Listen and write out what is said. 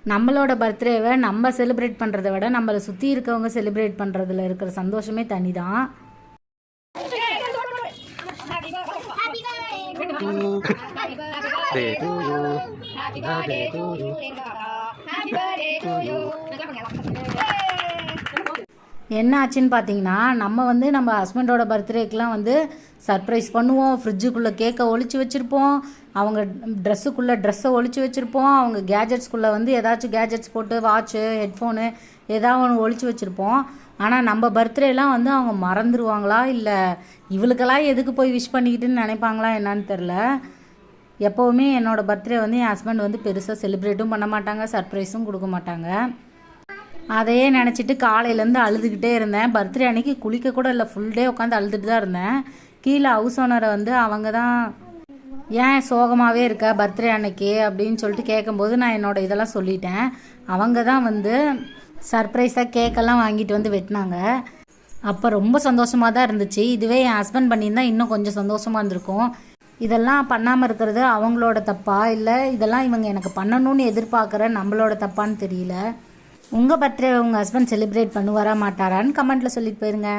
நம்மளோட பர்த்டேவை நம்ம செலிப்ரேட் பண்ணுறத விட நம்மளை சுற்றி இருக்கவங்க செலிப்ரேட் பண்ணுறதுல இருக்கிற சந்தோஷமே தனி தான். என்ன ஆச்சுன்னு பார்த்தீங்கன்னா, நம்ம ஹஸ்பண்டோட பர்த்டேக்கெலாம் சர்ப்ரைஸ் பண்ணுவோம். ஃப்ரிட்ஜுக்குள்ளே கேக்கை ஒளிச்சு வச்சுருப்போம், அவங்க ட்ரெஸ்ஸை ஒளிச்சு வச்சுருப்போம், அவங்க கேஜெட்ஸ்குள்ளே ஏதாச்சும் கேஜெட்ஸ் போட்டு வாட்சு ஹெட்ஃபோனு ஏதாவது ஒன்று ஒளிச்சு வச்சுருப்போம். ஆனால் நம்ம பர்த்டேலாம் அவங்க மறந்துடுவாங்களா, இல்லை இவளுக்கெல்லாம் எதுக்கு போய் விஷ் பண்ணிக்கிட்டுன்னு நினைப்பாங்களா என்னான்னு தெரில. எப்போவுமே என்னோடய பர்த்டே என் ஹஸ்பண்ட் பெருசாக செலிப்ரேட்டும் பண்ண மாட்டாங்க, சர்ப்ரைஸும் கொடுக்க மாட்டாங்க. அதையே நினச்சிட்டு காலையிலேருந்து அழுதுகிட்டே இருந்தேன். பர்த்டே அன்றைக்கி குளிக்க கூட இல்லை, ஃபுல் டே உட்காந்து அழுதுட்டு தான் இருந்தேன். கீழே ஹவுஸ் ஓனரை அவங்க தான் ஏன் சோகமாகவே இருக்க பர்த்டே அன்னைக்கு அப்படின்னு சொல்லிட்டு கேட்கும்போது நான் என்னோடய இதெல்லாம் சொல்லிட்டேன். அவங்க தான் சர்ப்ரைஸாக கேக்கெல்லாம் வாங்கிட்டு வெட்டினாங்க. அப்போ ரொம்ப சந்தோஷமாக தான் இருந்துச்சு. இதுவே என் ஹஸ்பண்ட் பண்ணியிருந்தால் இன்னும் கொஞ்சம் சந்தோஷமாக இருந்திருக்கும். இதெல்லாம் பண்ணாமல் இருக்கிறது அவங்களோட தப்பா, இல்லை இதெல்லாம் இவங்க எனக்கு பண்ணணும்னு எதிர்பார்க்குற நம்மளோட தப்பான்னு தெரியல. உங்கள் பர்த்டே உங்கள் ஹஸ்பண்ட் செலிப்ரேட் பண்ணுவாரா மாட்டாரான்னு கமெண்ட்டில் சொல்லிட்டு போயிருங்க.